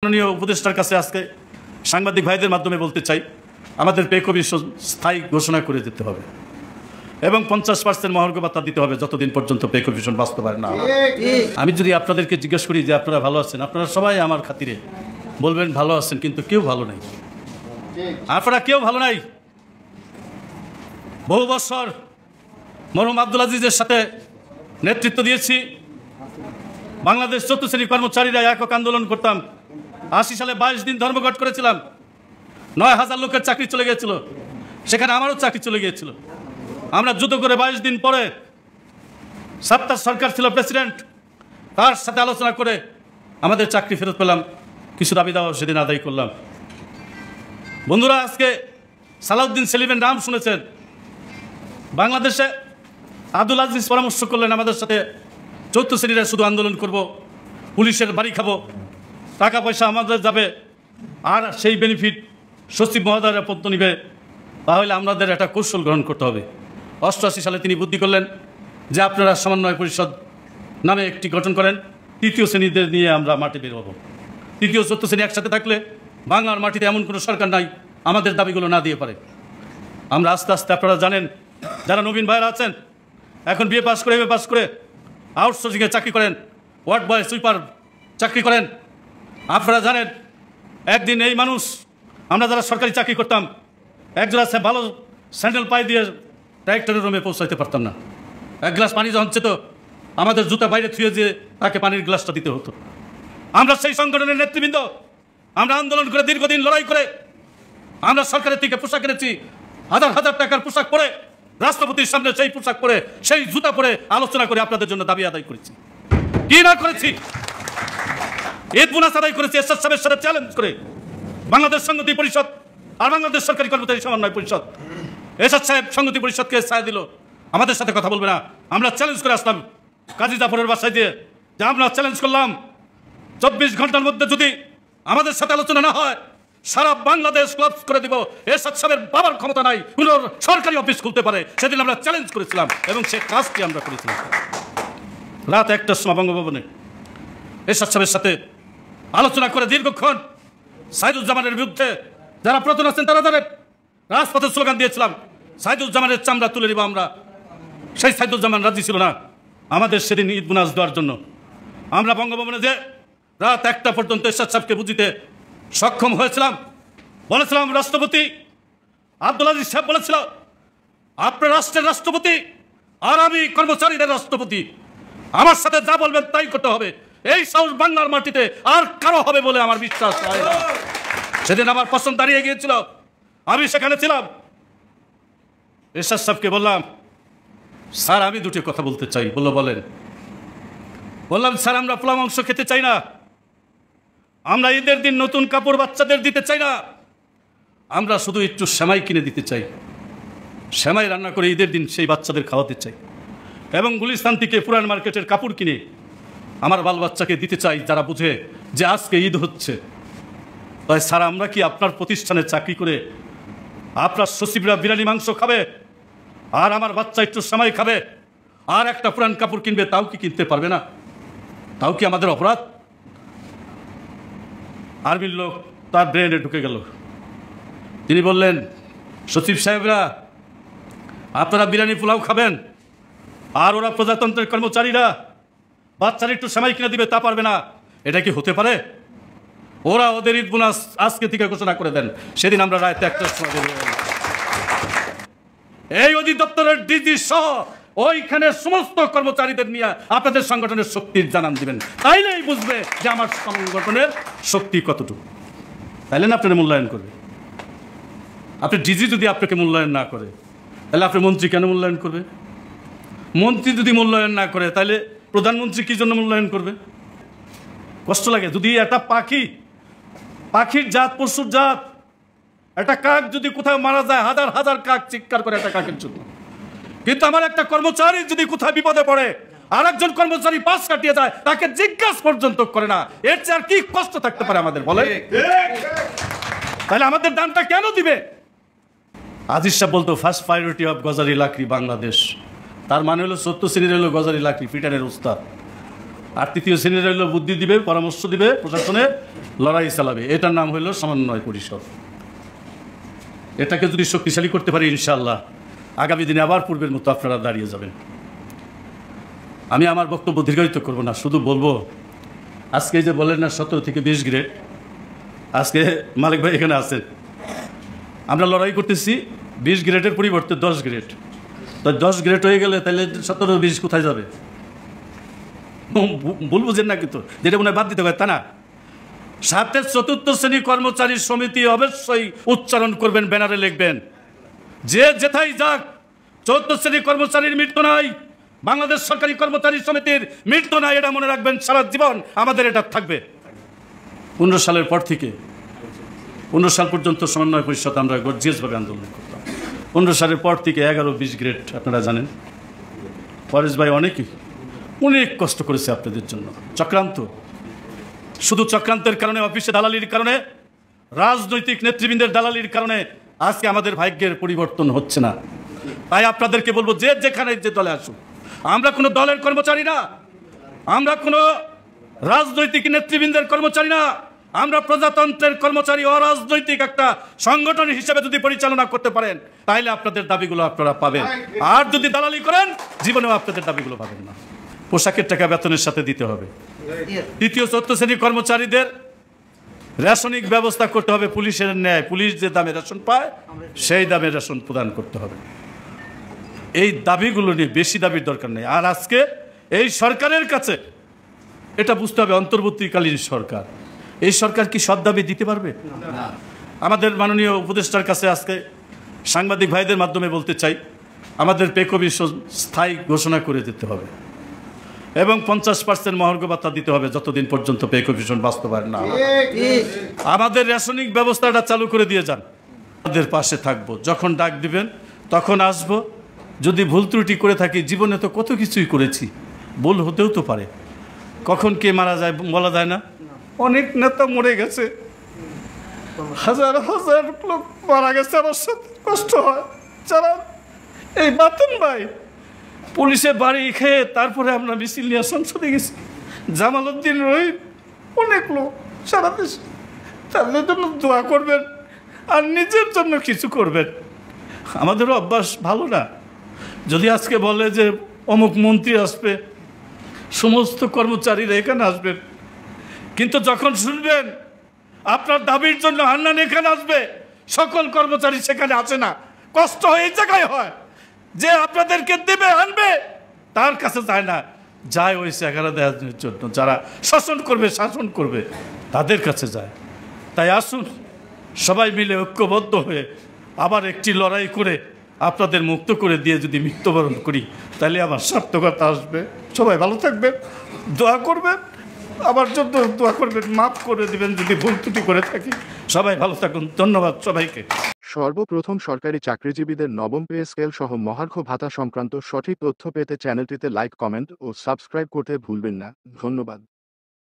মাননীয় উপদেষ্টার কাছে আজকে সাংবাদিক ভাইদের মাধ্যমে বলতে চাই, আমাদের পে কমিশন স্থায়ী ঘোষণা করে দিতে হবে এবং 50% মহার্ঘ ভাতা দিতে হবে যতদিন পর্যন্ত পে কমিশন বাস্তবায়ন না হয়। আমি যদি আপনাদেরকে জিজ্ঞেস করি যে আপনারা ভালো আছেন, আপনারা সবাই আমার খাতিরে বলবেন ভালো আছেন, কিন্তু কেউ ভালো নাই। আপনারা কেউ ভালো নাই। বহু বছর মরহুম আব্দুল আজিজের সাথে নেতৃত্ব দিয়েছি। বাংলাদেশ চতুর্থ শ্রেণীর কর্মচারীরা একক আন্দোলন করতাম। 80 সালে 22 দিন ধর্মঘট করেছিলাম। 9000 লোকের চাকরি চলে গিয়েছিল, সেখানে আমারও চাকরি চলে গিয়েছিল। আমরা যুদ্ধ করে 22 দিন পরে সত্তার সরকার ছিল প্রেসিডেন্ট, তার সাথে আলোচনা করে আমাদের চাকরি ফেরত পেলাম। কিছু দাবি দাওয়া সেদিন আদায় করলাম। বন্ধুরা, আজকে সালাউদ্দিন সেলিমের নাম শুনেছেন। বাংলাদেশে আব্দুল আজিজ পরামর্শ করলেন আমাদের সাথে চতুর্থ শ্রেণীরা শুধু আন্দোলন করব, পুলিশের বাড়ি খাবো, টাকা পয়সা আমাদের যাবে, আর সেই বেনিফিট সচিব মহোদয়রা পত্র নিবে। তাহলে আমাদের একটা কৌশল গ্রহণ করতে হবে। 88 সালে তিনি বুদ্ধি করলেন যে আপনারা সমন্বয় পরিষদ নামে একটি গঠন করেন, তৃতীয় শ্রেণীদের নিয়ে আমরা মাঠে বের হব। তৃতীয় চতুর্থ শ্রেণী একসাথে থাকলে বাংলার মাটিতে এমন কোনো সরকার নাই আমাদের দাবিগুলো না দিয়ে পারে। আমরা আস্তে আস্তে, আপনারা জানেন, যারা নবীন ভাইরা আছেন এখন বিএ পাস করে, এমএ পাস করে আউটসোর্সিংয়ে চাকরি করেন, ওয়ার্ড বয়, সুইপার চাকরি করেন। আপনারা জানেন, একদিন এই মানুষ, আমরা যারা সরকারি চাকরি করতাম, একজোড়া ভালো স্যান্ডেল পায়ে দিয়ে ডাইরেক্টরের রুমে পৌঁছাইতে পারতাম না। এক গ্লাস পানি যখন চেত, আমাদের জুতা বাইরে থুয়ে দিয়ে তাকে পানির গ্লাসটা দিতে হতো। আমরা সেই সংগঠনের নেতৃবৃন্দ, আমরা আন্দোলন করে দীর্ঘদিন লড়াই করে আমরা সরকারের থেকে পোশাক এনেছি, হাজার হাজার টাকার পোশাক পরে, রাষ্ট্রপতির সামনে সেই পোশাক পরে, সেই জুতা পরে আলোচনা করে আপনাদের জন্য দাবি আদায় করেছি। কি না করেছি? ঈদ বোনাস আদায় করেছি এরশাদ সাহেবের সাথে চ্যালেঞ্জ করে। বাংলাদেশ সংহতি পরিষদ আর বাংলাদেশ সরকারি কর্মচারী সমন্বয় পরিষদ, এরশাদ সাহেব সংহতি পরিষদকে ছায়া দিল, আমাদের সাথে কথা বলবে না। আমরা চ্যালেঞ্জ করে আসলাম কাজী জাফরের বাসায় দিয়ে, যে আমরা চ্যালেঞ্জ করলাম 24 ঘন্টার মধ্যে যদি আমাদের সাথে আলোচনা না হয়, সারা বাংলাদেশ ক্লোজ করে দিব। এরশাদ সাহেবের বাবার ক্ষমতা নাই, উনি সরকারি অফিস খুলতে পারে। সেদিন আমরা চ্যালেঞ্জ করেছিলাম এবং সে কাজটি আমরা করেছিলাম। রাত 1টার সময় বঙ্গভবনে এরশাদ সাহেবের সাথে আলোচনা করে দীর্ঘক্ষণ সাইদুজ্জামানের বিরুদ্ধে যারা প্রথম আছেন তারা জানেন, রাজপথে স্লোগান দিয়েছিলাম, সাইদুজ্জামানের চামড়া তুলে দিব আমরা। সেই সাইদুজ্জামান রাজি ছিল না আমাদের সেদিন ঈদ বোনাস দেওয়ার জন্য। আমরা বঙ্গভবনে যে রাত 1টা পর্যন্ত এরশাদ সাহেবকে বুঝিতে সক্ষম হয়েছিলাম। বলেছিলাম, রাষ্ট্রপতি আব্দুল আজিজ সাহেব বলেছিল, আপনার রাষ্ট্রের রাষ্ট্রপতি আর আমি কর্মচারীদের রাষ্ট্রপতি, আমার সাথে যা বলবেন তাই করতে হবে। এই সাহস বাংলার মাটিতে আর কারো হবে বলে আমার বিশ্বাস হয় না। সেদিন আমার পছন্দ দাঁড়িয়ে গিয়েছিল, আমি সেখানে ছিলাম। এরশাদ সাহেবকে বললাম, স্যার আমি দুটি কথা বলতে চাই। বলেন। বললাম, স্যার আমরা পোলা মাংস খেতে চাই না, আমরা ঈদের দিন নতুন কাপড় বাচ্চাদের দিতে চাই না, আমরা শুধু একটু সেমাই কিনে দিতে চাই, সেমাই রান্না করে ঈদের দিন সেই বাচ্চাদের খাওয়াতে চাই, এবং গুলিস্তান থেকে পুরান মার্কেটের কাপড় কিনে আমার বাল বাচ্চাকে দিতে চাই, যারা বুঝে যে আজকে ঈদ হচ্ছে। তাই স্যার আমরা কি আপনার প্রতিষ্ঠানে চাকরি করে আপনার সচিবরা বিরিয়ানি মাংস খাবে আর আমার বাচ্চা একটু সেমাই খাবে আর একটা পুরান কাপড় কিনবে, তাও কি কিনতে পারবে না? তাও কি আমাদের অপরাধ? আর্মির লোক তার ব্রেনে ঢুকে গেল। তিনি বললেন, সচিব সাহেবরা আপনারা বিরিয়ানি পোলাও খাবেন আর ওরা প্রজাতন্ত্রের কর্মচারীরা বাচ্চারা একটু সেমাই কিনে দিবে, তা পারবে না। এটা কি হতে পারে? ওরা ওদের ঈদ বোনাস আজকে থেকে ঘোষণা করে দেন। সেদিন আমরা রাত 1টার সময় এই অধিদপ্তরের ডিজি সহ ওইখানে সমস্ত কর্মচারীদের নিয়ে আপনাদের সংগঠনের শক্তির জানান দিবেন, তাইলেই বুঝবে যে আমার সংগঠনের শক্তি কতটুকু। তাইলে না আপনারা মূল্যায়ন করবে। আপনি ডিজি যদি আপনাকে মূল্যায়ন না করে, তাহলে আপনি মন্ত্রী কেন মূল্যায়ন করবে? মন্ত্রী যদি মূল্যায়ন না করে, তাহলে প্রধানমন্ত্রী কি জন্য মূল্যায়ন করবে? কষ্ট লাগে। যদি একটা পাখির জাত, পশুর জাত, একটা কাক যদি কোথাও মারা যায়, হাজার হাজার কাক চিৎকার করে একটা কাকের জন্য। কিন্তু আমার একটা কর্মচারী যদি কোথাও বিপদে পড়ে, আর একজন কর্মচারী পাশ কাটিয়ে যায়, তাকে জিজ্ঞাসা পর্যন্ত করে না। এর চেয়ে আর কি কষ্ট থাকতে পারে আমাদের, বলে? তাহলে আমাদের দানটা কেন দিবে? আজিজ সাহেব বলতো, ফার্স্ট প্রায়োরিটি অফ গজারি লাকড়ি বাংলাদেশ। তার মানে হলো 70 শ্রেণীর হলো গজারি লাকড়ি, পিটারের উস্তাদ। আর তৃতীয় শ্রেণীর হইল বুদ্ধি দিবে, পরামর্শ দিবে, প্রশাসনে লড়াই চালাবে। এটার নাম হইল সমন্বয় পরিষদ। এটাকে যদি শক্তিশালী করতে পারি ইনশাআল্লাহ আগামী দিনে আবার পূর্বের মতো আপনারা দাঁড়িয়ে যাবেন। আমি আমার বক্তব্য দীর্ঘায়িত করব না, শুধু বলবো আজকে যে বলেন না 17 থেকে 20 গ্রেড, আজকে মালিক ভাই এখানে আছেন, আমরা লড়াই করতেছি 20 গ্রেডের পরিবর্তে 10 গ্রেড। তো 10 গ্রেড হয়ে গেলে তাহলে 17-20 কোথায় যাবে? ভুল বুঝেন না কিন্তু, যেটা মনে হয় বাদ দিতে হবে তা না। সাথে 4র্থ শ্রেণী কর্মচারী সমিতি অবশ্যই উচ্চারণ করবেন, ব্যানারে লিখবেন যে যেথায় যাক 4র্থ শ্রেণী কর্মচারীর মৃত্যু নাই, বাংলাদেশ সরকারি কর্মচারী সমিতির মৃত্যু নাই, এটা মনে রাখবেন। সারা জীবন আমাদের এটা থাকবে। 15 সালের পর থেকে 15 সাল পর্যন্ত সমন্বয় পরিষদ আমরা গর্জিয়াসভাবে আন্দোলন করতাম। 15 সালের পর থেকে 11-20 গ্রেড আপনারা জানেন। পরেশ ভাই অনেক কষ্ট করেছে আপনাদের জন্য। চক্রান্ত, শুধু চক্রান্তের কারণে, অফিসে দালালির কারণে, রাজনৈতিক নেতৃবৃন্দের দালালির কারণে আজকে আমাদের ভাগ্যের পরিবর্তন হচ্ছে না। তাই আপনাদেরকে বলবো যে যেখানে যে দলে আসুন, আমরা কোনো দলের কর্মচারী না, আমরা কোনো রাজনৈতিক নেতৃবৃন্দের কর্মচারী না, আমরা প্রজাতন্ত্রের কর্মচারী। অরাজনৈতিক একটা সংগঠন হিসেবে যদি পরিচালনা করতে পারেন তাহলে আপনাদের দাবিগুলো আপনারা পাবেন। আর যদি দালালি করেন জীবনেও আপনাদের দাবিগুলো পাবেন না। পোশাকের টাকা বেতনের সাথে দিতে হবে। 3য়-4র্থ শ্রেণীর কর্মচারীদের রেশনিক ব্যবস্থা করতে হবে পুলিশের ন্যায়। পুলিশ যে দামে রেশন পায় সেই দামে রেশন প্রদান করতে হবে। এই দাবিগুলো নিয়ে বেশি দাবির দরকার নেই। আর আজকে এই সরকারের কাছে এটা বুঝতে হবে, অন্তর্বর্তীকালীন সরকার, এই সরকার কি সব দাবি দিতে পারবে? আমাদের মাননীয় উপদেষ্টার কাছে আজকে সাংবাদিক ভাইদের মাধ্যমে বলতে চাই, আমাদের পে কমিশন স্থায়ী ঘোষণা করে দিতে হবে এবং 50% মহার্ঘ ভাতা দিতে হবে যতদিন পর্যন্ত পে কমিশন বাস্তবায়ন না হয়। আমাদের রেশনিক ব্যবস্থাটা চালু করে দিয়ে যান। আমাদের পাশে থাকবো, যখন ডাক দিবেন তখন আসবো। যদি ভুল ত্রুটি করে থাকি, জীবনে তো কত কিছুই করেছি, ভুল হতেও তো পারে, কখন কে মারা যায় বলা যায় না। অনেক নেতা মরে গেছে, হাজার হাজার লোক মারা গেছে, আমার সাথে কষ্ট হয়। যারা এই বাতেন ভাই পুলিশে বাড়ি খেয়ে তারপরে আমরা মিছিল নিয়ে সংসদে গেছি, জামাল উদ্দিন রহিত, অনেক লোক সারা দেশে। তাদের জন্য দোয়া করবেন আর নিজের জন্য কিছু করবেন। আমাদেরও অভ্যাস ভালো না। যদি আজকে বলে যে অমুক মন্ত্রী আসবে, সমস্ত কর্মচারীরা এখানে আসবেন, কিন্তু যখন শুনবেন আপনার দাবির জন্য হান্নান এখানে আসবে, সকল কর্মচারী সেখানে আসে না। কষ্ট হয় এই জায়গায় হয় যে আপনাদেরকে দেবে আনবে, তার কাছে যায় না, যায় ওই চেহারা দেওয়ার জন্য যারা শাসন করবে তাদের কাছে যায়। তাই আসুন সবাই মিলে ঐক্যবদ্ধ হয়ে আবার একটি লড়াই করে আপনাদের মুক্ত করে দিয়ে যদি মৃত্যুবরণ করি তাহলে আমার সার্থকতা আসবে। সবাই ভালো থাকবেন, দোয়া করবেন, আমার জন্য দোয়া করবেন, মাফ করে দিবেন যদি ভুল ত্রুটি করে থাকি। সবাই ভালো থাকুন, ধন্যবাদ সবাইকে। সর্বপ্রথম সরকারি চাকরিজীবীদের নবম পে স্কেল সহ মহার্ঘ ভাতা সংক্রান্ত সঠিক তথ্য পেতে চ্যানেলটিতে লাইক, কমেন্ট ও সাবস্ক্রাইব করতে ভুলবেন না। ধন্যবাদ।